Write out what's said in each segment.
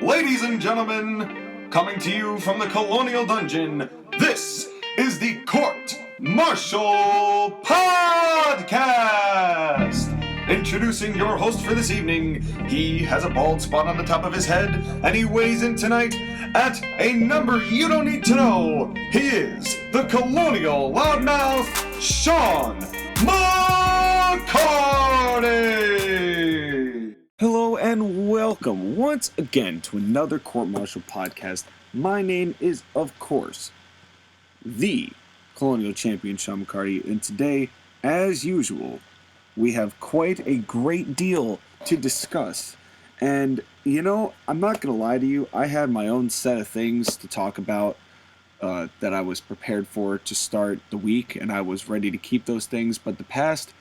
Ladies and gentlemen, coming to you from the Colonial Dungeon, this is the Court Martial Podcast! Introducing your host for this evening, he has a bald spot on the top of his head, and he weighs in tonight at a number you don't need to know. He is the Colonial Loudmouth, Sean McCarty! Hello and welcome once again to another Court Martial Podcast. My name is, of course, the Colonial Champion, Sean McCarty, and today, as usual, we have quite a great deal to discuss. And, you know, I'm not going to lie to you, I had my own set of things to talk about that I was prepared for to start the week, and I was ready to keep those things, but the past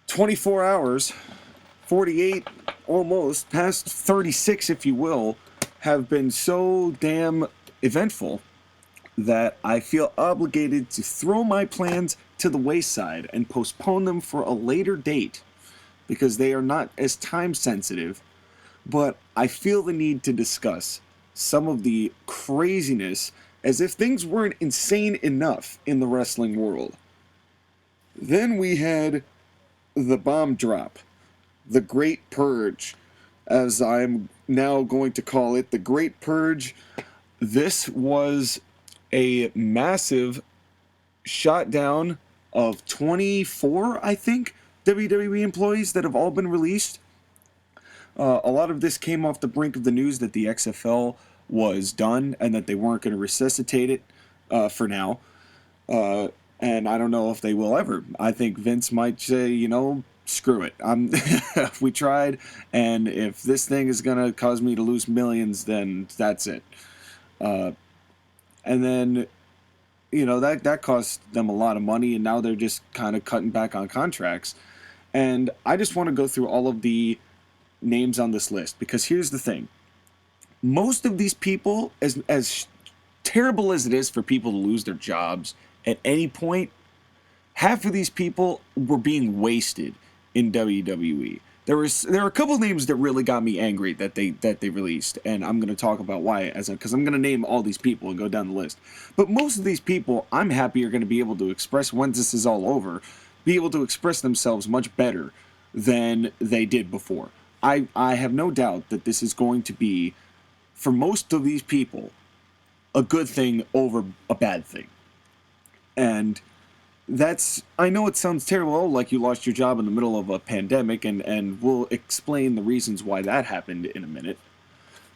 24 hours, 48, almost, past 36, if you will, have been so damn eventful that I feel obligated to throw my plans to the wayside and postpone them for a later date because they are not as time sensitive, but I feel the need to discuss some of the craziness as if things weren't insane enough in the wrestling world. Then we had the bomb drop, the Great Purge, as I'm now going to call it, the Great Purge. This was a massive shot down of 24, I think, WWE employees that have all been released. A lot of this came off the brink of the news that the XFL was done and that they weren't going to resuscitate it for now. And I don't know if they will ever. I think Vince might say, you know, screw it. We tried, and if this thing is going to cause me to lose millions, then that's it. And then, you know, that cost them a lot of money, and now they're just kind of cutting back on contracts. And I just want to go through all of the names on this list, because here's the thing. Most of these people, as terrible as it is for people to lose their jobs at any point, half of these people were being wasted in WWE. There are a couple names that really got me angry that they released, and I'm going to talk about why because I'm going to name all these people and go down the list. But most of these people, I'm happy, are going to be able to express, once this is all over, be able to express themselves much better than they did before. I have no doubt that this is going to be, for most of these people, a good thing over a bad thing. And I know it sounds terrible, like you lost your job in the middle of a pandemic, and we'll explain the reasons why that happened in a minute.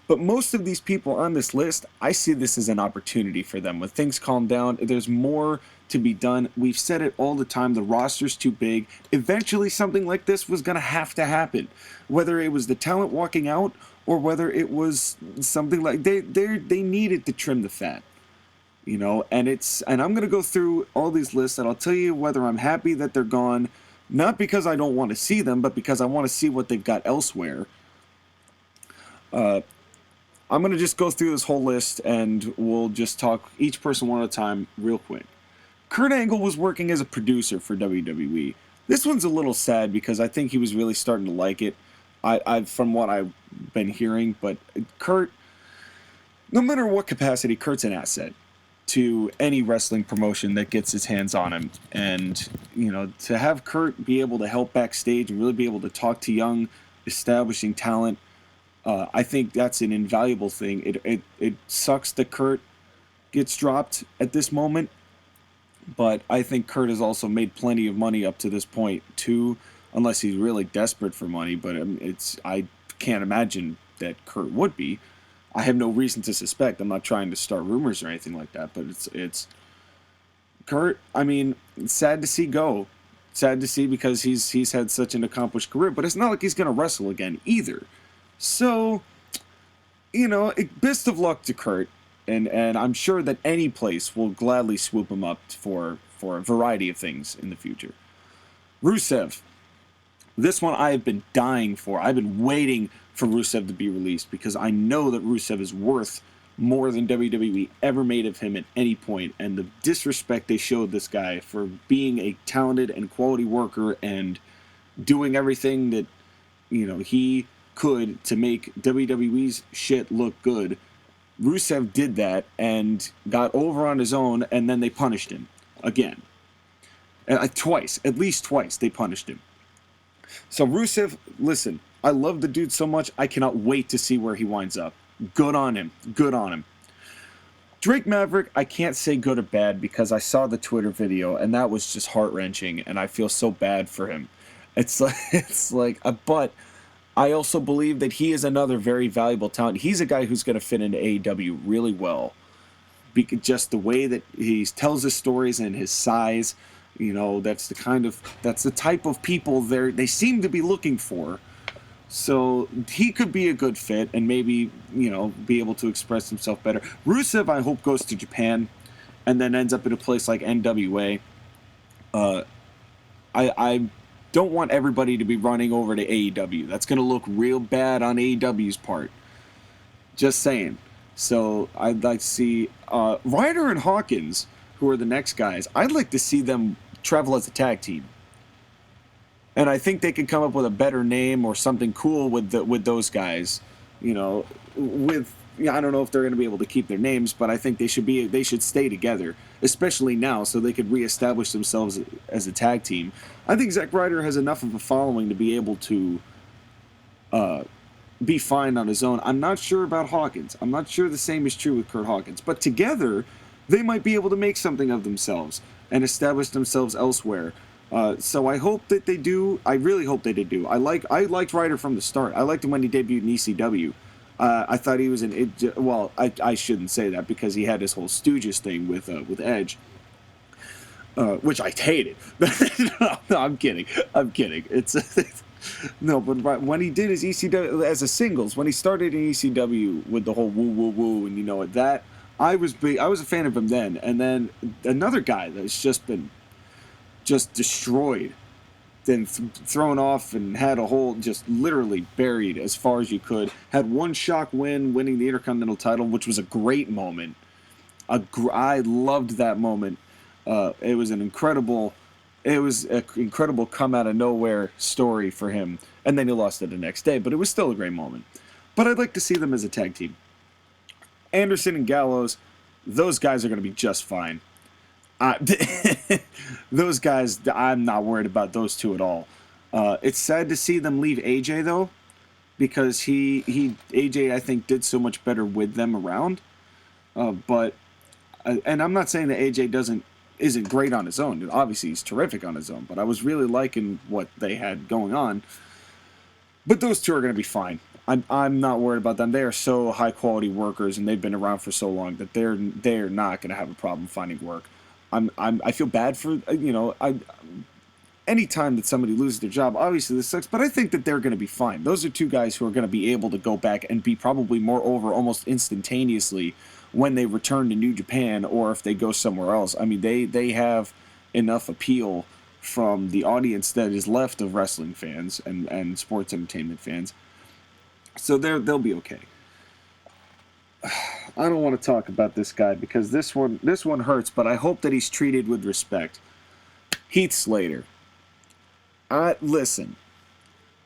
But most of these people on this list, I see this as an opportunity for them. When things calm down, there's more to be done. We've said it all the time, the roster's too big. Eventually something like this was going to happen. Whether it was the talent walking out, or whether it was something like they needed to trim the fat. You know, and I'm going to go through all these lists, and I'll tell you whether I'm happy that they're gone, not because I don't want to see them, but because I want to see what they've got elsewhere. I'm going to just go through this whole list, and we'll just talk each person one at a time real quick. Kurt Angle was working as a producer for WWE. This one's a little sad because I think he was really starting to like it, from what I've been hearing, but Kurt, no matter what capacity, Kurt's an asset to any wrestling promotion that gets its hands on him. And, you know, to have Kurt be able to help backstage and really be able to talk to young, establishing talent, I think that's an invaluable thing. It sucks that Kurt gets dropped at this moment, but I think Kurt has also made plenty of money up to this point, too, unless he's really desperate for money, but I can't imagine that Kurt would be. I have no reason to suspect. I'm not trying to start rumors or anything like that, but it's Kurt. I mean, it's sad to see go. Sad to see because he's had such an accomplished career, but it's not like he's going to wrestle again either. So, you know, best of luck to Kurt, and I'm sure that any place will gladly swoop him up for a variety of things in the future. Rusev. This one I have been dying for. I've been waiting for Rusev to be released because I know that Rusev is worth more than WWE ever made of him at any point, and the disrespect they showed this guy for being a talented and quality worker and doing everything that, you know, he could to make WWE's shit look good. Rusev did that and got over on his own, and then they punished him again. Twice, at least twice, they punished him. So Rusev, listen, I love the dude so much, I cannot wait to see where he winds up. Good on him. Good on him. Drake Maverick, I can't say good or bad because I saw the Twitter video, and that was just heart-wrenching, and I feel so bad for him. But I also believe that he is another very valuable talent. He's a guy who's going to fit into AEW really well. Just the way that he tells his stories and his size, that's the type of people they seem to be looking for. So he could be a good fit and maybe, be able to express himself better. Rusev, I hope, goes to Japan and then ends up in a place like NWA. I don't want everybody to be running over to AEW. That's going to look real bad on AEW's part. Just saying. So I'd like to see Ryder and Hawkins, who are the next guys, I'd like to see them travel as a tag team. And I think they could come up with a better name or something cool with those guys. I don't know if they're going to be able to keep their names, but I think they should stay together, especially now, so they could reestablish themselves as a tag team. I think Zack Ryder has enough of a following to be able to be fine on his own. I'm not sure about Hawkins. I'm not sure the same is true with Kurt Hawkins, but together they might be able to make something of themselves and establish themselves elsewhere. So I hope that they do. I really hope that they do. I liked Ryder from the start. I liked him when he debuted in ECW. I thought he was I shouldn't say that because he had this whole Stooges thing with Edge, which I hated. No, I'm kidding. It's no, but when he did his ECW as a singles, when he started in ECW with the whole woo woo woo, and that I was a fan of him then. And then another guy that's just been destroyed, then thrown off and had a hole just literally buried as far as you could. Had one shock win, winning the Intercontinental title, which was a great moment. I loved that moment. It was an incredible come out of nowhere story for him. And then he lost it the next day, but it was still a great moment. But I'd like to see them as a tag team. Anderson and Gallows, those guys are going to be just fine. Those guys, I'm not worried about those two at all. It's sad to see them leave AJ though, because AJ I think did so much better with them around. But I'm not saying that AJ isn't great on his own. Obviously he's terrific on his own. But I was really liking what they had going on. But those two are going to be fine. I'm not worried about them. They are so high quality workers, and they've been around for so long that they're not going to have a problem finding work. I feel bad for, any time that somebody loses their job, obviously this sucks, but I think that they're going to be fine. Those are two guys who are going to be able to go back and be probably more over almost instantaneously when they return to New Japan or if they go somewhere else. I mean, they have enough appeal from the audience that is left of wrestling fans and sports entertainment fans. So they'll be okay. I don't want to talk about this guy because this one hurts, but I hope that he's treated with respect. Heath Slater. Listen.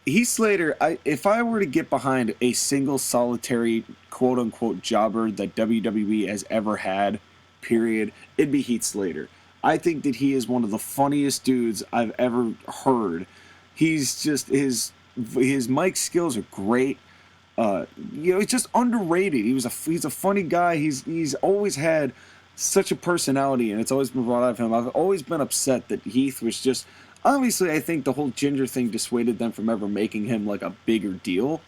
Heath Slater, if I were to get behind a single solitary quote-unquote jobber that WWE has ever had, period, it'd be Heath Slater. I think that he is one of the funniest dudes I've ever heard. He's just, his mic skills are great. He's just underrated. He's a funny guy. He's always had such a personality, and it's always been brought out of him. I've always been upset that Heath was just. Obviously, I think the whole ginger thing dissuaded them from ever making him like a bigger deal.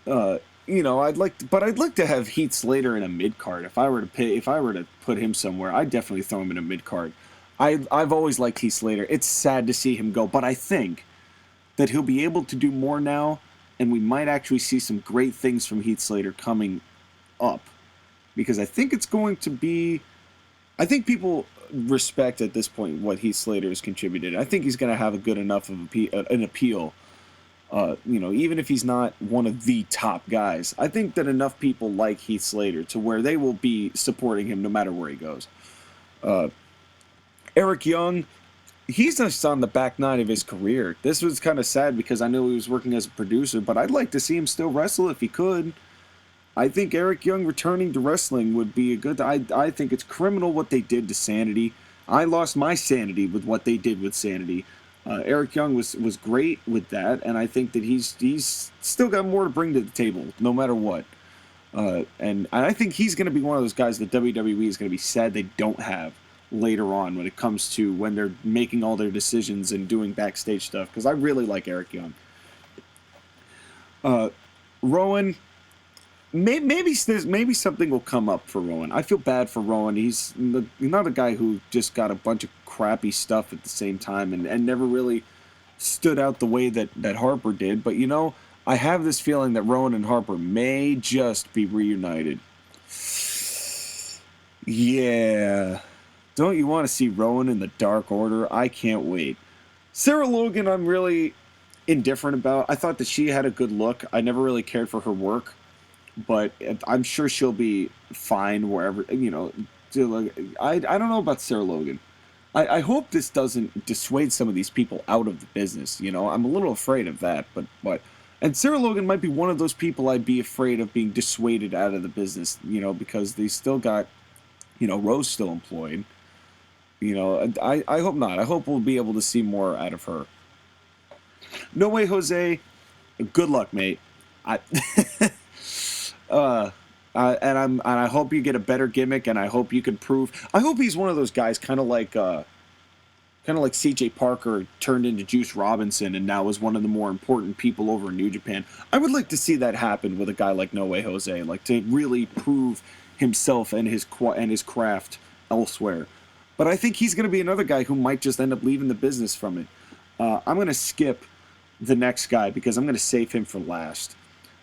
I'd like to have Heath Slater in a mid card. If I were to put him somewhere, I'd definitely throw him in a mid card. I've always liked Heath Slater. It's sad to see him go, but I think that he'll be able to do more now. And we might actually see some great things from Heath Slater coming up. Because I think it's going to be. I think people respect at this point what Heath Slater has contributed. I think he's going to have a good enough of an appeal. Even if he's not one of the top guys. I think that enough people like Heath Slater to where they will be supporting him no matter where he goes. Eric Young. he's just on the back nine of his career. This was kind of sad because I know he was working as a producer, but I'd like to see him still wrestle if he could. I think Eric Young returning to wrestling would be a good... I think it's criminal what they did to Sanity. I lost my sanity with what they did with Sanity. Eric Young was great with that, and I think that he's still got more to bring to the table, no matter what. And I think he's going to be one of those guys that WWE is going to be sad they don't have later on when it comes to when they're making all their decisions and doing backstage stuff, because I really like Eric Young. Rowan... Maybe something will come up for Rowan. I feel bad for Rowan. He's not a guy who just got a bunch of crappy stuff at the same time and never really stood out the way that Harper did. But, you know, I have this feeling that Rowan and Harper may just be reunited. Yeah. Don't you want to see Rowan in the Dark Order? I can't wait. Sarah Logan, I'm really indifferent about. I thought that she had a good look. I never really cared for her work. But I'm sure she'll be fine wherever, you know. I don't know about Sarah Logan. I hope this doesn't dissuade some of these people out of the business, you know. I'm a little afraid of that, but and Sarah Logan might be one of those people I'd be afraid of being dissuaded out of the business, you know, because they still got, you know, Rose still employed. You know, I hope not. I hope we'll be able to see more out of her. No Way Jose, good luck, mate. And I hope you get a better gimmick, and I hope you can prove. I hope he's one of those guys, kind of like C.J. Parker turned into Juice Robinson, and now is one of the more important people over in New Japan. I would like to see that happen with a guy like No Way Jose, like to really prove himself and his craft elsewhere. But I think he's going to be another guy who might just end up leaving the business from it. I'm going to skip the next guy because I'm going to save him for last.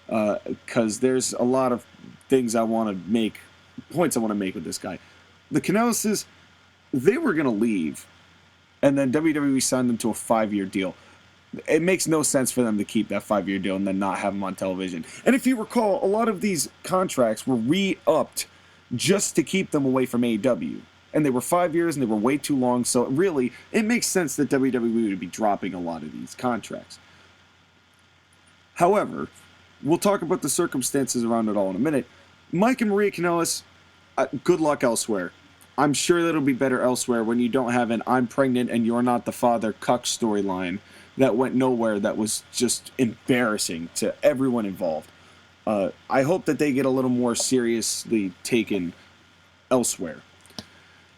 Because there's a lot of things points I want to make with this guy. The Canellises, they were going to leave, and then WWE signed them to a 5-year deal. It makes no sense for them to keep that 5-year deal and then not have them on television. And if you recall, a lot of these contracts were re-upped just to keep them away from AEW. And they were 5 years, and they were way too long, so really, it makes sense that WWE would be dropping a lot of these contracts. However, we'll talk about the circumstances around it all in a minute. Mike and Maria Kanellis, good luck elsewhere. I'm sure that it'll be better elsewhere when you don't have an I'm pregnant and you're not the father cuck storyline that went nowhere, that was just embarrassing to everyone involved. I hope that they get a little more seriously taken elsewhere.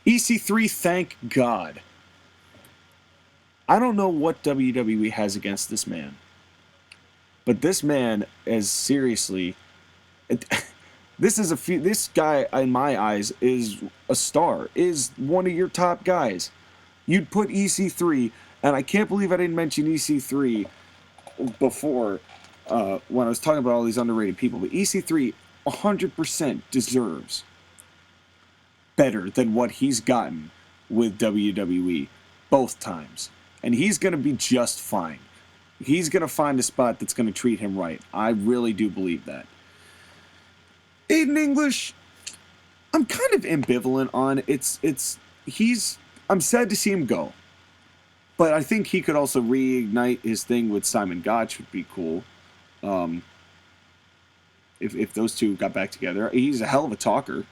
EC3, thank God. I don't know what WWE has against this man. But this man is seriously, this guy in my eyes is a star, is one of your top guys. You'd put EC3, and I can't believe I didn't mention EC3 before when I was talking about all these underrated people, but EC3 100% deserves better than what he's gotten with WWE both times. And he's going to be just fine. He's going to find a spot that's going to treat him right. I really do believe that. Aiden English, I'm kind of ambivalent on. I'm sad to see him go. But I think he could also reignite his thing with Simon Gotch would be cool. If those two got back together. He's a hell of a talker.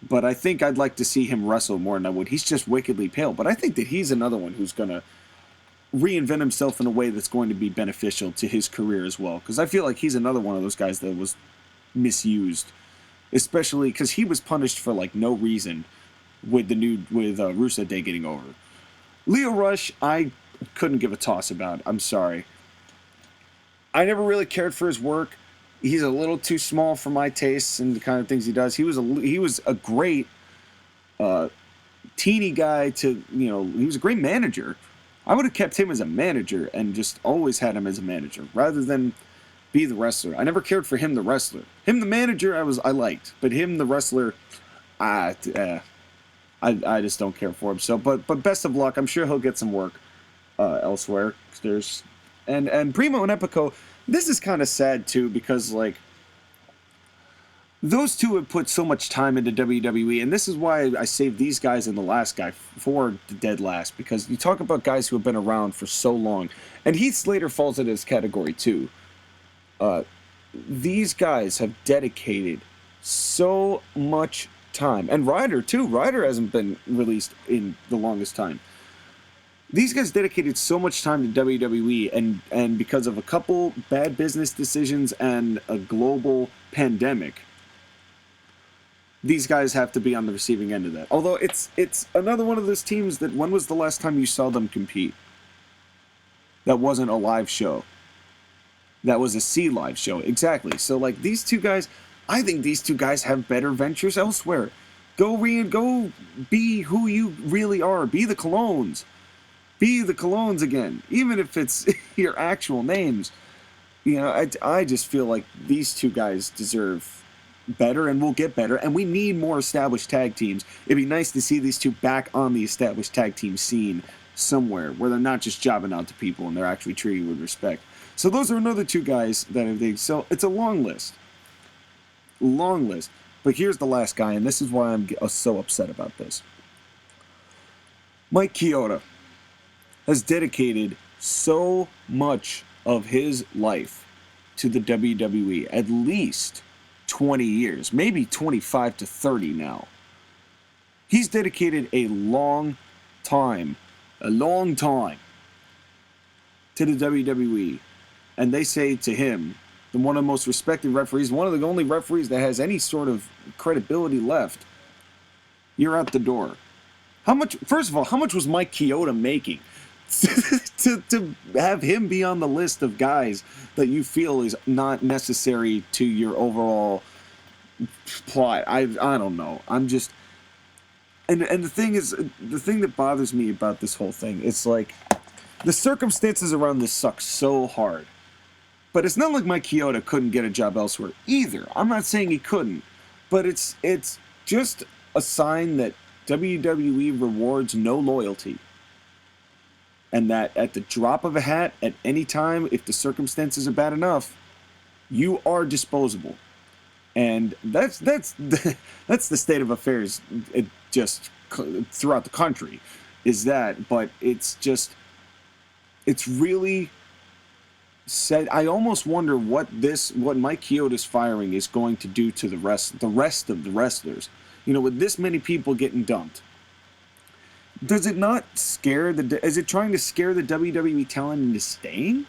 But I think I'd like to see him wrestle more than I would. He's just wickedly pale. But I think that he's another one who's going to reinvent himself in a way that's going to be beneficial to his career as well. Because I feel like he's another one of those guys that was misused. Especially because he was punished for like no reason with Rusev Day getting over. Leo Rush, I couldn't give a toss about. I'm sorry. I never really cared for his work. He's a little too small for my tastes and the kind of things he does. He was a great teeny guy to, you know, he was a great manager. I would have kept him as a manager and just always had him as a manager rather than be the wrestler. I never cared for him the wrestler. Him the manager I liked, but him the wrestler, I just don't care for him. So, but best of luck. I'm sure he'll get some work elsewhere. And Primo and Epico. This is kind of sad too because like those two have put so much time into WWE, and this is why I saved these guys and the last guy for the dead last, because you talk about guys who have been around for so long, and Heath Slater falls into this category too. These guys have dedicated so much time, and Ryder too. Ryder hasn't been released in the longest time. These guys dedicated so much time to WWE, and because of a couple bad business decisions and a global pandemic, these guys have to be on the receiving end of that. Although it's another one of those teams that, when was the last time you saw them compete? That wasn't a live show. That was a C live show. Exactly. So like these two guys, I think these two guys have better ventures elsewhere. Go be who you really are. Be the Clones. Be the Clones again. Even if it's your actual names. You know, I just feel like these two guys deserve better, and will get better, and we need more established tag teams. It'd be nice to see these two back on the established tag team scene somewhere, where they're not just jobbing out to people and they're actually treated with respect. So those are another two guys that I think, so it's a long list. But here's the last guy, and this is why I'm so upset about this. Mike Chioda has dedicated so much of his life to the WWE, at least 20 years, maybe 25 to 30 now. He's dedicated a long time to the WWE. And they say to him, one of the most respected referees, one of the only referees that has any sort of credibility left, you're out the door. First of all, how much was Mike Chioda making to have him be on the list of guys that you feel is not necessary to your overall plot? I don't know. I'm just, and the thing is, the thing that bothers me about this whole thing, it's like the circumstances around this suck so hard. But it's not like Mike Chioda couldn't get a job elsewhere either. I'm not saying he couldn't, but it's just a sign that WWE rewards no loyalty. And that at the drop of a hat, at any time, if the circumstances are bad enough, you are disposable. And that's the state of affairs just throughout the country, is that. But it's really said. I almost wonder what Mike Chioda's firing is going to do to the rest of the wrestlers. You know, with this many people getting dumped. Does it not scare is it trying to scare the WWE talent into staying?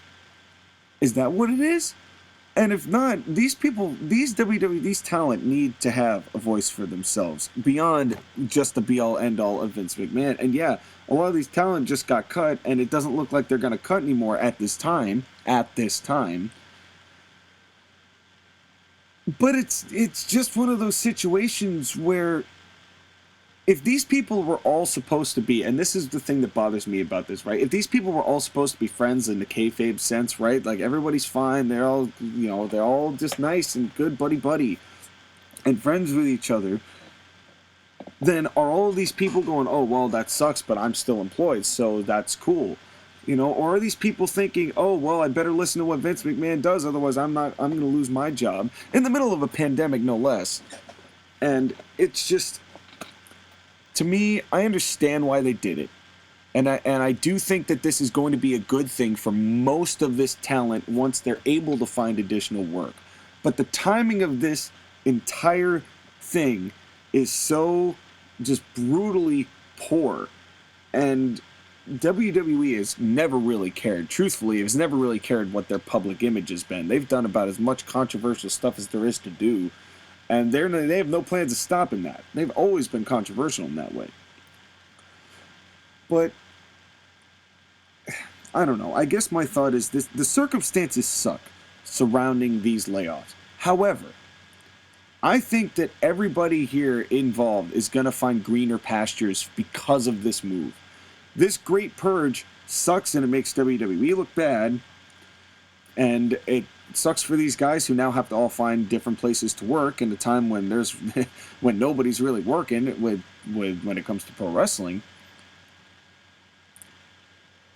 Is that what it is? And if not, these talent need to have a voice for themselves beyond just the be-all end-all of Vince McMahon. And yeah, a lot of these talent just got cut, and it doesn't look like they're going to cut anymore at this time. But it's just one of those situations where, if these people were all supposed to be, and this is the thing that bothers me about this, right? If these people were all supposed to be friends in the kayfabe sense, right? Like, everybody's fine, they're all just nice and good buddy, and friends with each other, then are all of these people going, oh, well, that sucks, but I'm still employed, so that's cool. You know, or are these people thinking, oh, well, I better listen to what Vince McMahon does, otherwise I'm going to lose my job, in the middle of a pandemic, no less. And it's just, to me, I understand why they did it. And I do think that this is going to be a good thing for most of this talent once they're able to find additional work. But the timing of this entire thing is so just brutally poor. And WWE has never really cared. Truthfully, it's never really cared what their public image has been. They've done about as much controversial stuff as there is to do. And they have no plans of stopping that. They've always been controversial in that way. But I don't know. I guess my thought is this: the circumstances suck surrounding these layoffs. However, I think that everybody here involved is going to find greener pastures because of this move. This Great Purge sucks, and it makes WWE look bad. And it sucks for these guys who now have to all find different places to work in a time when when nobody's really working when it comes to pro wrestling.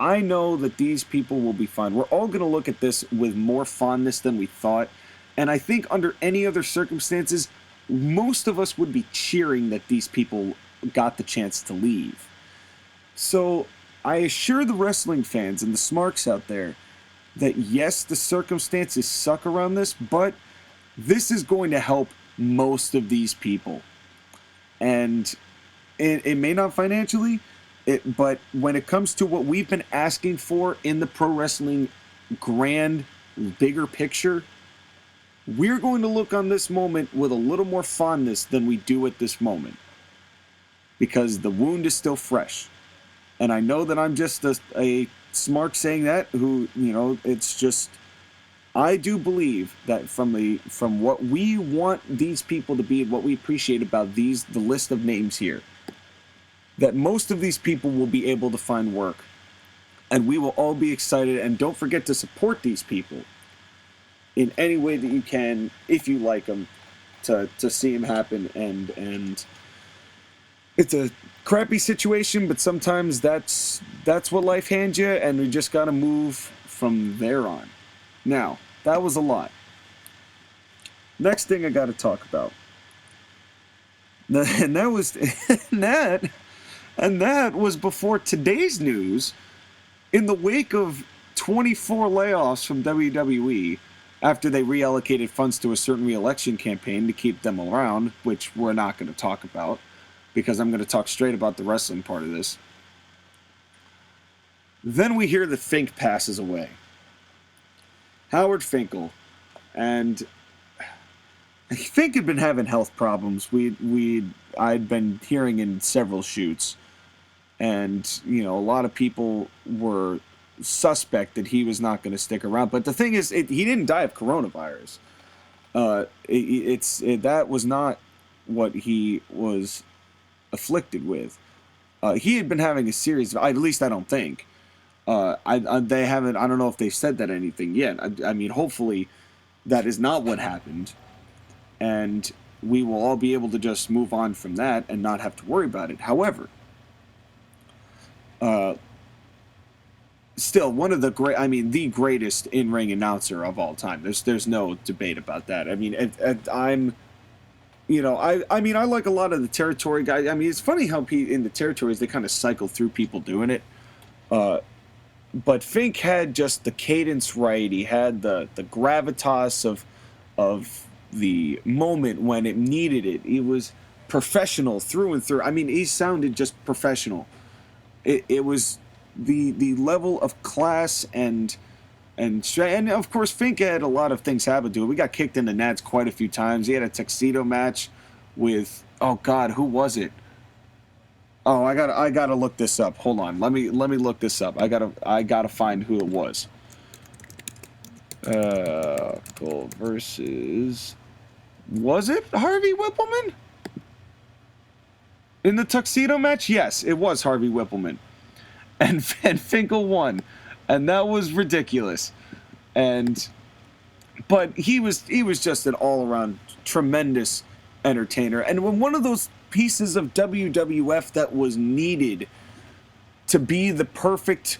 I know that these people will be fine. We're all going to look at this with more fondness than we thought. And I think under any other circumstances, most of us would be cheering that these people got the chance to leave. So I assure the wrestling fans and the smarks out there that yes, the circumstances suck around this, but this is going to help most of these people. And it may not financially, but when it comes to what we've been asking for in the pro wrestling grand, bigger picture, we're going to look on this moment with a little more fondness than we do at this moment. Because the wound is still fresh. And I know that I'm just a smart saying that, who, it's just, I do believe that from what we want these people to be and what we appreciate about the list of names here, that most of these people will be able to find work. And we will all be excited. And don't forget to support these people in any way that you can, if you like them, to see them happen. And it's a crappy situation, but sometimes that's what life hands you, and we just got to move from there on. Now, that was a lot. Next thing I got to talk about, and that was before today's news. In the wake of 24 layoffs from WWE, after they reallocated funds to a certain re-election campaign to keep them around, which we're not going to talk about, because I'm going to talk straight about the wrestling part of this. Then we hear that Fink passes away. Howard Finkel. And Fink had been having health problems. I'd been hearing in several shoots. And, a lot of people were suspect that he was not going to stick around. But the thing is, he didn't die of coronavirus. That was not what he was afflicted with. He had been having a series of, at least I don't think. They haven't, I don't know if they've said that anything yet. I mean, hopefully that is not what happened. And we will all be able to just move on from that and not have to worry about it. However, still one of the the greatest in-ring announcer of all time. There's no debate about that. I mean, I like a lot of the territory guys. I mean, it's funny how in the territories they kind of cycle through people doing it. But Fink had just the cadence right. He had the gravitas of the moment when it needed it. He was professional through and through. I mean, he sounded just professional. It was the level of class and of course Fink had a lot of things happen to it. We got kicked in the nats quite a few times. He had a tuxedo match with, oh God, who was it? Oh, I gotta look this up. Hold on, let me look this up. I gotta find who it was. Gold versus, was it Harvey Whippleman? In the tuxedo match? Yes, it was Harvey Whippleman. And Finkel won. And that was ridiculous. But he was just an all-around tremendous entertainer. And when one of those pieces of WWF that was needed to be the perfect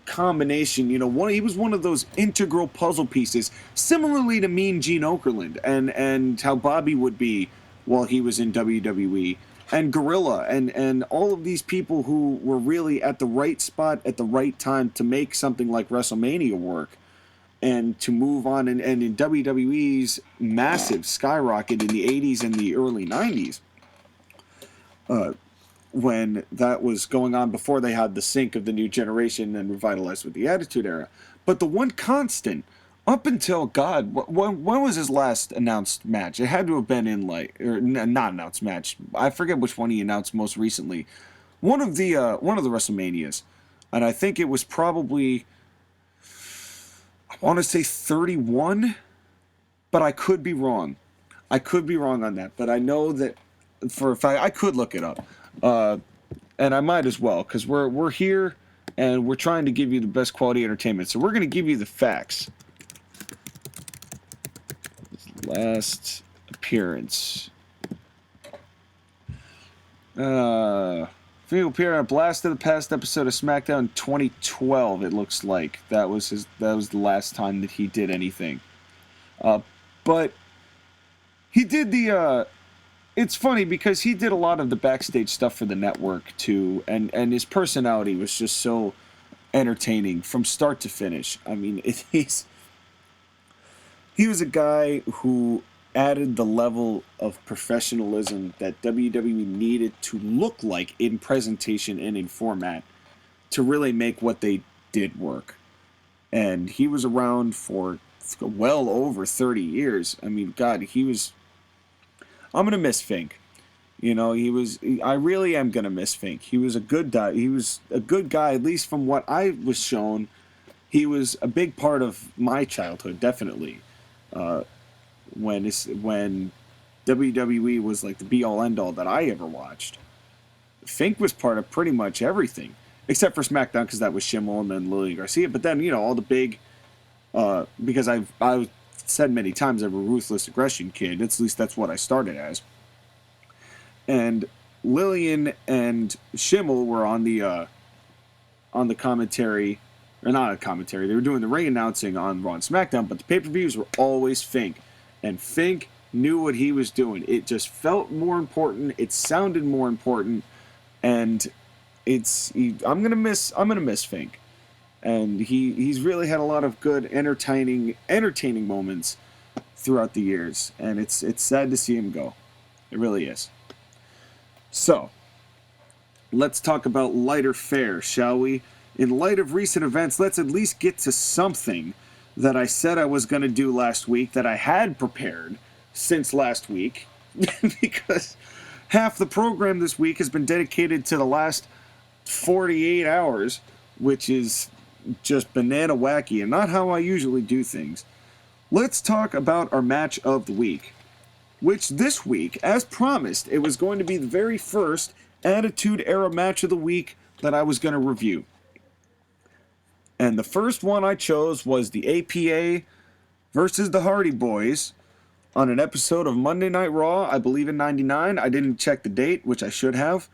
combination, he was one of those integral puzzle pieces, similarly to Mean Gene Okerlund and how Bobby would be while he was in WWE. And Gorilla, and all of these people who were really at the right spot at the right time to make something like WrestleMania work and to move on. And in WWE's massive skyrocket in the 80s and the early 90s, when that was going on before they had the sync of the new generation and revitalized with the Attitude Era. But the one constant, up until, God, when was his last announced match? It had to have been in, not announced match. I forget which one he announced most recently. One of the WrestleManias. And I think it was probably, I want to say 31, but I could be wrong. I could be wrong on that, but I know that for a fact, I could look it up. And I might as well, because we're here and we're trying to give you the best quality entertainment. So we're going to give you the facts. Last appearance. Fink appeared on a Blast of the Past episode of SmackDown in 2012. It looks like that was the last time that he did anything. But he did the it's funny because he did a lot of the backstage stuff for the network too, and his personality was just so entertaining from start to finish. I mean, he was a guy who added the level of professionalism that WWE needed to look like in presentation and in format to really make what they did work. And he was around for well over 30 years. I mean, God, I'm going to miss Fink. You know, I really am going to miss Fink. He was a good guy. He was a good guy, at least from what I was shown. He was a big part of my childhood, definitely. When WWE was like the be-all, end-all that I ever watched. Fink was part of pretty much everything. Except for SmackDown, because that was Schimmel and then Lillian Garcia. But then, all the big... because I've said many times I'm a ruthless aggression kid. At least that's what I started as. And Lillian and Schimmel were on the commentary... Or not a commentary. They were doing the ring announcing on Raw and SmackDown. But the pay-per-views were always Fink. And Fink knew what he was doing. It just felt more important. It sounded more important. And... I'm gonna miss Fink, and he's really had a lot of good entertaining moments throughout the years, and it's sad to see him go. It really is. So let's talk about lighter fare, shall we? In light of recent events, let's at least get to something that I said I was gonna do last week that I had prepared since last week, because half the program this week has been dedicated to the last 48 hours, which is just banana wacky and not how I usually do things. Let's talk about our match of the week, which this week, as promised, it was going to be the very first Attitude Era match of the week that I was going to review. And the first one I chose was the APA versus the Hardy Boys on an episode of Monday Night Raw, I believe in 99. I didn't check the date, which I should have.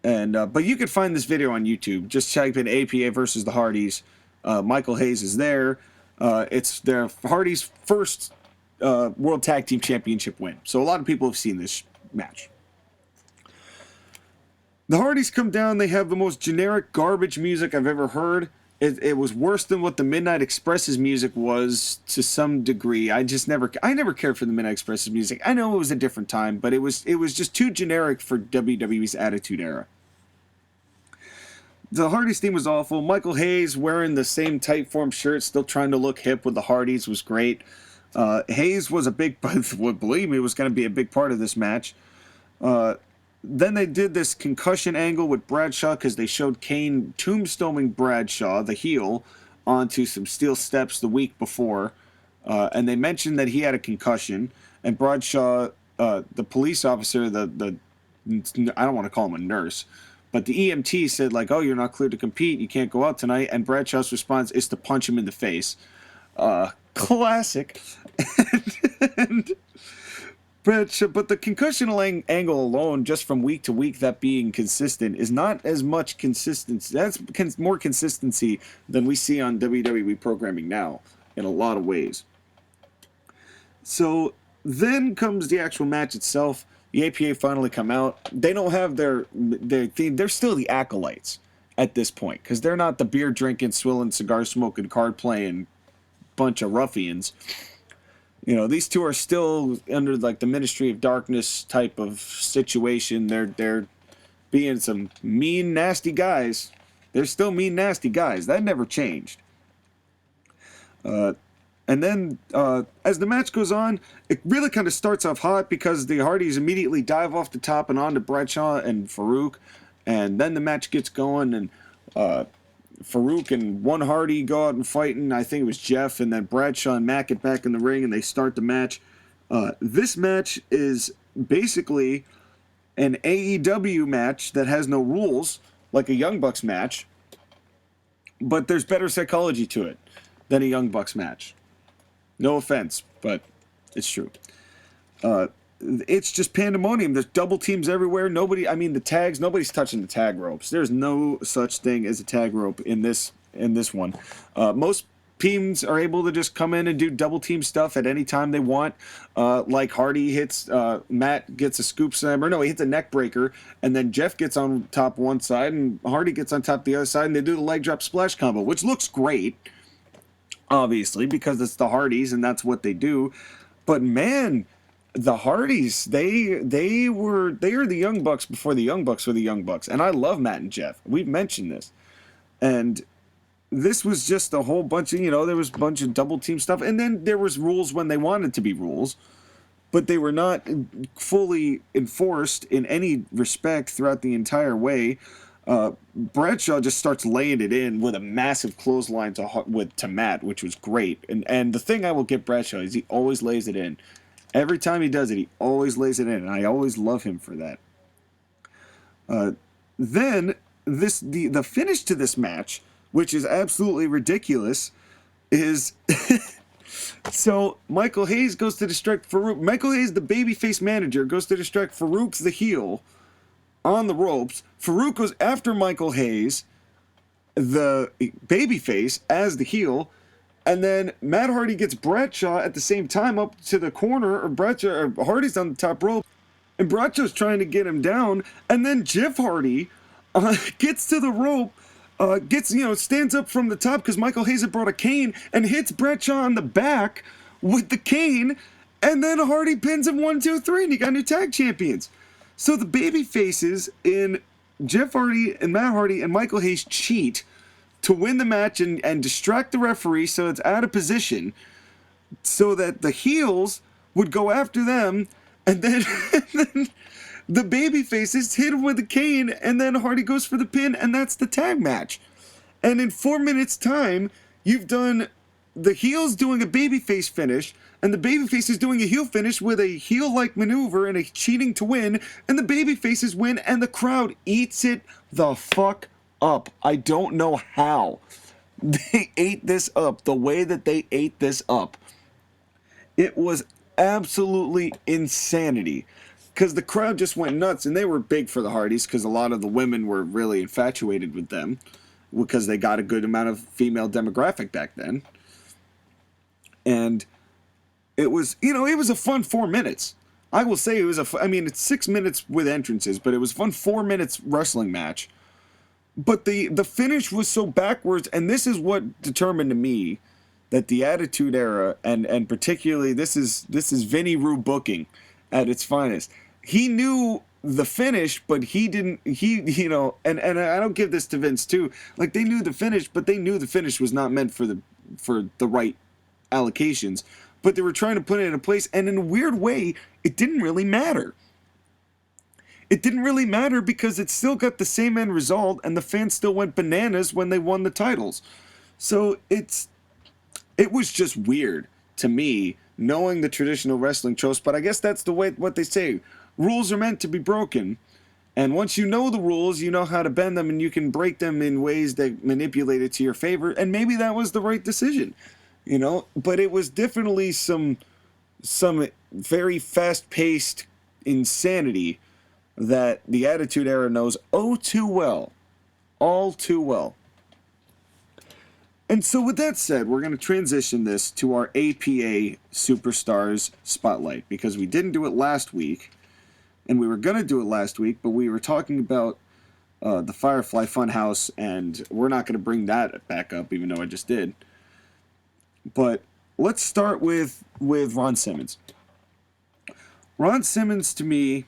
And but you can find this video on YouTube. Just type in APA versus the Hardys. Michael Hayes is there. It's their Hardys' first World Tag Team Championship win. So a lot of people have seen this match. The Hardys come down. They have the most generic garbage music I've ever heard. It was worse than what the Midnight Express's music was to some degree. I never cared for the Midnight Express's music. I know it was a different time, but it was just too generic for WWE's Attitude Era. The Hardys theme was awful. Michael Hayes wearing the same Typeform shirt, still trying to look hip with the Hardys, was great. Hayes was believe me, was going to be a big part of this match. Then they did this concussion angle with Bradshaw because they showed Kane tombstoning Bradshaw, the heel, onto some steel steps the week before. And they mentioned that he had a concussion. And Bradshaw, the police officer, I don't want to call him a nurse, but the EMT said, like, oh, you're not cleared to compete. You can't go out tonight. And Bradshaw's response is to punch him in the face. Classic. But the concussion angle alone, just from week to week, that being consistent, is not as much consistency. That's more consistency than we see on WWE programming now, in a lot of ways. So then comes the actual match itself. The APA finally come out. They don't have their theme. They're still the Acolytes at this point, because they're not the beer drinking, swilling, cigar smoking, card playing bunch of ruffians. These two are still under like the Ministry of Darkness type of situation. They're being some mean, nasty guys. They're still mean, nasty guys. That never changed. And then as the match goes on, it really kind of starts off hot because the Hardys immediately dive off the top and onto Bradshaw and Farouk. And then the match gets going, and Farouk and one Hardy go out and fight, and I think it was Jeff, and then Bradshaw and Mac get back in the ring, and they start the match. This match is basically an AEW match that has no rules, like a Young Bucks match, but there's better psychology to it than a Young Bucks match. No offense, but it's true. It's just pandemonium. There's double teams everywhere. The tags, nobody's touching the tag ropes. There's no such thing as a tag rope in this one. Most teams are able to just come in and do double team stuff at any time they want. Like Hardy hits, Matt gets a scoop slam, or no, he hits a neck breaker, and then Jeff gets on top one side, and Hardy gets on top the other side, and they do the leg drop splash combo, which looks great, obviously, because it's the Hardys, and that's what they do. But man, the Hardys, they were the Young Bucks before the Young Bucks were the Young Bucks, and I love Matt and Jeff. We've mentioned this, and this was just a whole bunch of, there was a bunch of double team stuff, and then there was rules when they wanted to be rules, but they were not fully enforced in any respect throughout the entire way. Bradshaw just starts laying it in with a massive clothesline to Matt, which was great. And the thing I will give Bradshaw is he always lays it in. Every time he does it, he always lays it in, and I always love him for that. Then the finish to this match, which is absolutely ridiculous, is so Michael Hayes goes to distract Farouk. Michael Hayes, the babyface manager, goes to distract Farouk the heel on the ropes. Farouk goes after Michael Hayes, the babyface, as the heel, and then Matt Hardy gets Bradshaw at the same time up to the corner, or Hardy's on the top rope, and Bradshaw's trying to get him down, and then Jeff Hardy gets to the rope, stands up from the top because Michael Hayes had brought a cane and hits Bradshaw on the back with the cane, and then Hardy pins him 1, 2, 3, and you got new tag champions. So the baby faces in Jeff Hardy and Matt Hardy and Michael Hayes cheat to win the match and distract the referee so it's out of position, so that the heels would go after them, and then the baby faces hit him with a cane, and then Hardy goes for the pin, and that's the tag match. And in 4 minutes' time, you've done the heels doing a babyface finish, and the babyface is doing a heel finish with a heel-like maneuver and a cheating to win, and the babyfaces win, and the crowd eats it the fuck up. I don't know how they ate this up, the way that they ate this up. It was absolutely insanity. Because the crowd just went nuts, and they were big for the Hardys because a lot of the women were really infatuated with them because they got a good amount of female demographic back then. And it was, it was a fun 4 minutes. I will say it was it's 6 minutes with entrances, but it was a fun 4 minutes wrestling match. But the finish was so backwards, and this is what determined to me that the Attitude Era, and particularly this is Vinny Rue booking at its finest. He knew the finish, but he didn't, and I don't give this to Vince too, like they knew the finish, but they knew the finish was not meant for the right allocations, but they were trying to put it in a place, and in a weird way, it didn't really matter. It didn't really matter because it still got the same end result, and the fans still went bananas when they won the titles. So it was just weird to me, knowing the traditional wrestling tropes, but I guess that's the way, what they say. Rules are meant to be broken, and once you know the rules, you know how to bend them, and you can break them in ways that manipulate it to your favor, and maybe that was the right decision, But it was definitely some very fast-paced insanity that the Attitude Era knows all too well. And so with that said, we're going to transition this to our APA Superstars Spotlight, because we didn't do it last week, and we were going to do it last week, but we were talking about the Firefly Funhouse, and we're not going to bring that back up, even though I just did. But let's start with Ron Simmons. Ron Simmons, to me,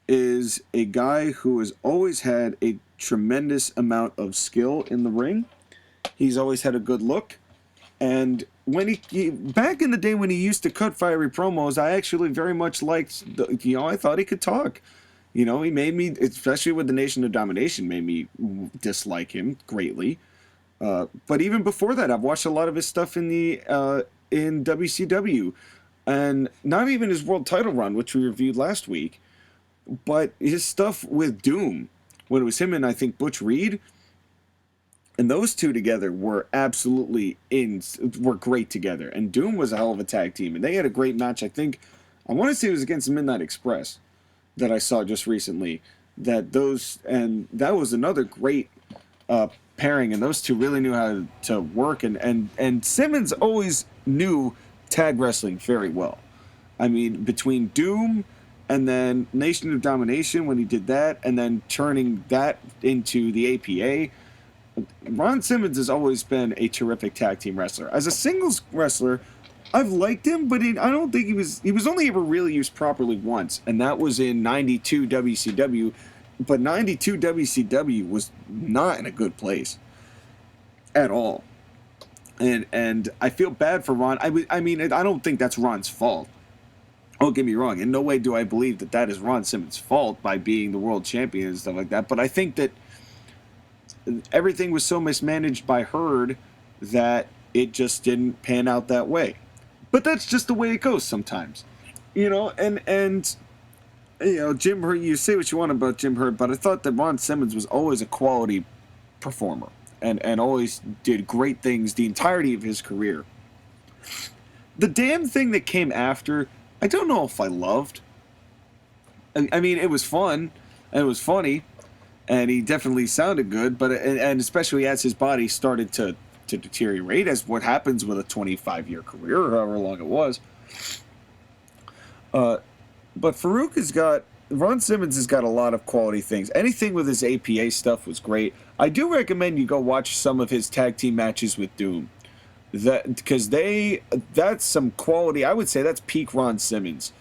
is a guy who has always had a tremendous amount of skill in the ring. He's always had a good look. And when he back in the day when he used to cut fiery promos, I actually very much liked, I thought he could talk. He made me, especially with the Nation of Domination, made me dislike him greatly. But even before that, I've watched a lot of his stuff in WCW. And not even his world title run, which we reviewed last week, but his stuff with Doom, when it was him and I think Butch Reed, and those two together were absolutely were great together. And Doom was a hell of a tag team, and they had a great match. I want to say it was against Midnight Express that I saw just recently. That was another great pairing, and those two really knew how to work. And Simmons always knew tag wrestling very well. I mean, between Doom and then Nation of Domination when he did that, and then turning that into the APA, Ron Simmons has always been a terrific tag team wrestler. As a singles wrestler, I've liked him, but I don't think he was only ever really used properly once, and that was in 92 WCW. But 92 WCW was not in a good place at all. And I feel bad for Ron. I mean, I don't think that's Ron's fault. Don't get me wrong. In no way do I believe that is Ron Simmons' fault by being the world champion and stuff like that. But I think that everything was so mismanaged by Herd that it just didn't pan out that way. But that's just the way it goes sometimes. You know, and you know, Jim Herd, you say what you want about Jim Herd, but I thought that Ron Simmons was always a quality performer and always did great things the entirety of his career. The damn thing that came after, I don't know if I loved. I mean, it was fun, and it was funny, and he definitely sounded good, but and especially as his body started to deteriorate, as what happens with a 25-year career, or however long it was. But Ron Simmons has got a lot of quality things. Anything with his APA stuff was great. I do recommend you go watch some of his tag team matches with Doom. Because that's some quality. I would say that's peak Ron Simmons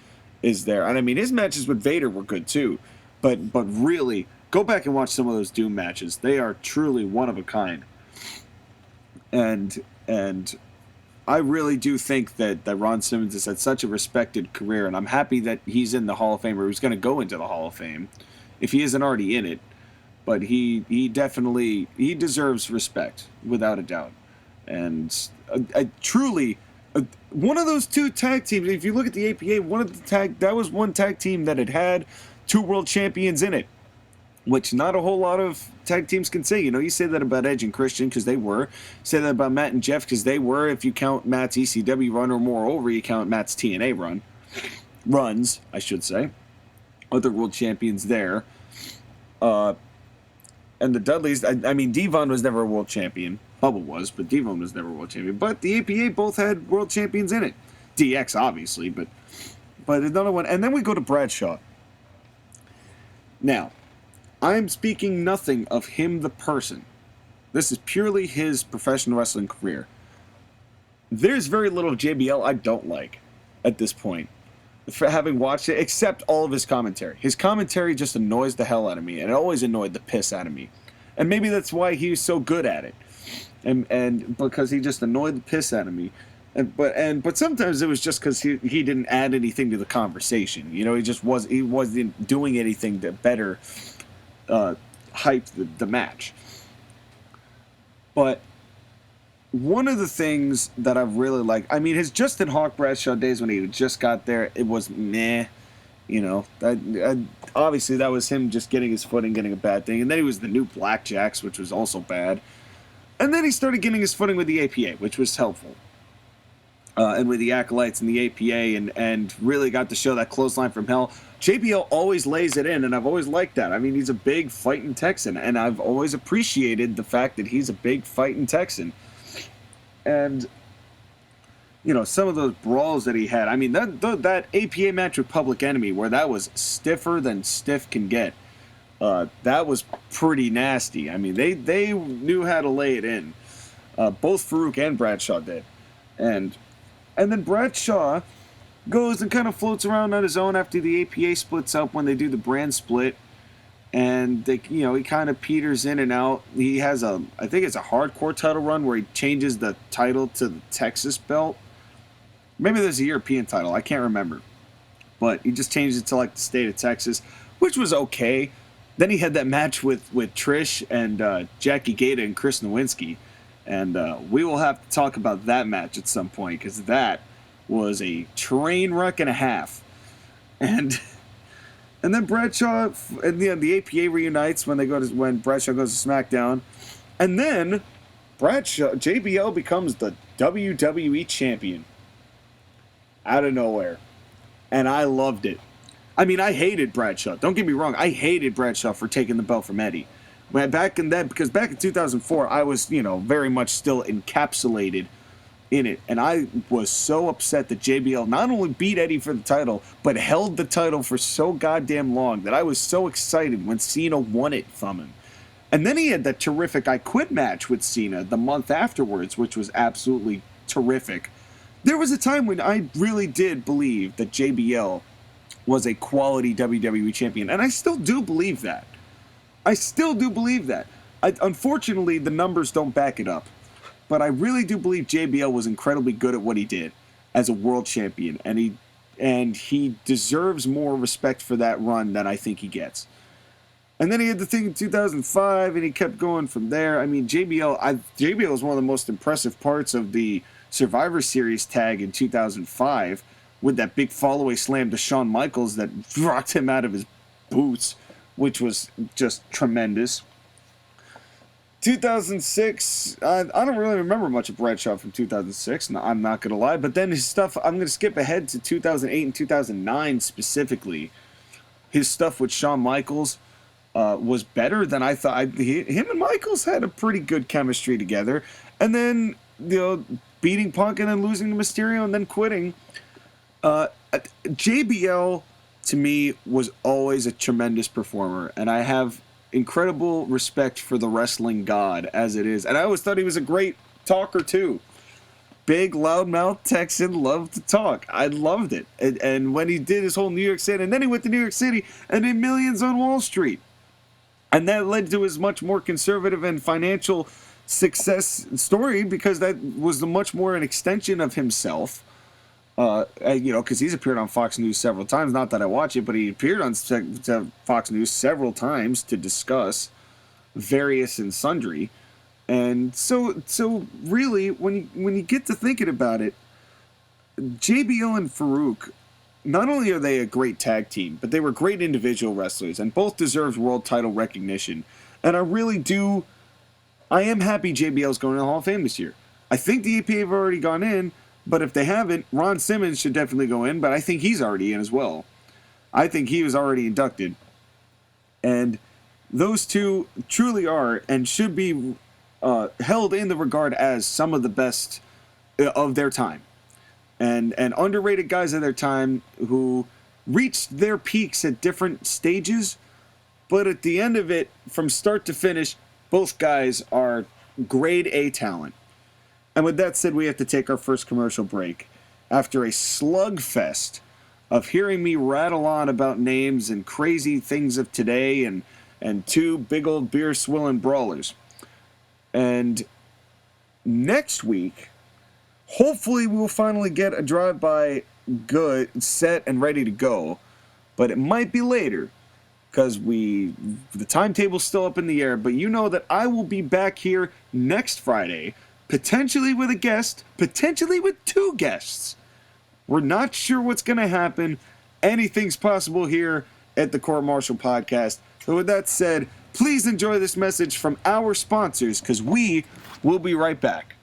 is there. And I mean, his matches with Vader were good too. But really, go back and watch some of those Doom matches. They are truly one of a kind. And I really do think that Ron Simmons has had such a respected career, and I'm happy that he's in the Hall of Fame, or he's going to go into the Hall of Fame, if he isn't already in it. But he definitely deserves respect, without a doubt. And truly, one of those two tag teams, if you look at the APA, that was one tag team that had two world champions in it, which not a whole lot of tag teams can say. You know, you say that about Edge and Christian because they were. Say that about Matt and Jeff because they were. If you count Matt's ECW run, or moreover, you count Matt's TNA runs, I should say. Other world champions there. And the Dudleys, I mean, Devon was never a world champion. Bubba was, but Devon was never a world champion. But the APA both had world champions in it. DX, obviously, but another one. And then we go to Bradshaw. Now, I'm speaking nothing of him the person. This is purely his professional wrestling career. There's very little of JBL I don't like at this point, for having watched it, except all of his commentary. His commentary just annoys the hell out of me, and it always annoyed the piss out of me. And maybe that's why he was so good at it, and because he just annoyed the piss out of me. But sometimes it was just because he didn't add anything to the conversation. You know, he wasn't doing anything to better hype the match. But one of the things that I really like, I mean, his Justin Hawk Bradshaw days when he just got there, it was meh. You know, obviously that was him just getting his footing, getting a bad thing. And then he was the new Blackjacks, which was also bad. And then he started getting his footing with the APA, which was helpful. And with the Acolytes and the APA, and really got to show that clothesline from hell. JBL always lays it in, and I've always liked that. I mean, he's a big fighting Texan, and I've always appreciated the fact that he's a big fighting Texan. And, you know, some of those brawls that he had, I mean, that APA match with Public Enemy, where that was stiffer than stiff can get, that was pretty nasty. I mean, they knew how to lay it in. Both Farouk and Bradshaw did. And then Bradshaw goes and kind of floats around on his own after the APA splits up when they do the brand split. And, he kind of peters in and out. He has I think it's a hardcore title run where he changes the title to the Texas belt. Maybe there's a European title. I can't remember. But he just changed it to, like, the state of Texas, which was okay. Then he had that match with Trish and Jackie Gata and Chris Nowinski. And we will have to talk about that match at some point, because that was a train wreck and a half. And then Bradshaw and the APA reunites when Bradshaw goes to SmackDown. And then JBL becomes the WWE champion out of nowhere. And I loved it. I mean, I hated Bradshaw. Don't get me wrong. I hated Bradshaw for taking the belt from Eddie. Back in 2004, I was, very much still encapsulated in it. And I was so upset that JBL not only beat Eddie for the title, but held the title for so goddamn long that I was so excited when Cena won it from him. And then he had that terrific I Quit match with Cena the month afterwards, which was absolutely terrific. There was a time when I really did believe that JBL was a quality WWE champion, and I still do believe that. Unfortunately, the numbers don't back it up. But I really do believe JBL was incredibly good at what he did as a world champion, and he deserves more respect for that run than I think he gets. And then he had the thing in 2005, and he kept going from there. I mean, JBL was one of the most impressive parts of the Survivor Series tag in 2005 with that big fall-away slam to Shawn Michaels that rocked him out of his boots, which was just tremendous. 2006, I don't really remember much of Bradshaw from 2006, I'm not going to lie, but then his stuff, I'm going to skip ahead to 2008 and 2009 specifically. His stuff with Shawn Michaels was better than I thought. Him and Michaels had a pretty good chemistry together, and then, beating Punk and then losing to Mysterio and then quitting. JBL, to me, was always a tremendous performer, and I have incredible respect for the wrestling god as it is. And I always thought he was a great talker too. Big, loudmouth Texan, loved to talk. I loved it. And when he did his whole New York City, and then he went to New York City and did Millions on Wall Street. And that led to his much more conservative and financial success story because that was much more an extension of himself. Because he's appeared on Fox News several times. Not that I watch it, but he appeared on Fox News several times to discuss various and sundry. And so really, when you get to thinking about it, JBL and Farouk, not only are they a great tag team, but they were great individual wrestlers, and both deserved world title recognition. And I am happy JBL's going to the Hall of Fame this year. I think the EPA have already gone in. But if they haven't, Ron Simmons should definitely go in, but I think he's already in as well. I think he was already inducted. And those two truly are and should be held in the regard as some of the best of their time. And underrated guys of their time who reached their peaks at different stages, but at the end of it, from start to finish, both guys are grade A talent. And with that said, we have to take our first commercial break. After a slugfest of hearing me rattle on about names and crazy things of today and two big old beer-swilling brawlers. And next week, hopefully we'll finally get a drive-by good, set, and ready to go. But it might be later, because the timetable's still up in the air. But you know that I will be back here next Friday, potentially with a guest, potentially with two guests. We're not sure what's going to happen. Anything's possible here at the Court Martial Podcast. So with that said, please enjoy this message from our sponsors, because we will be right back.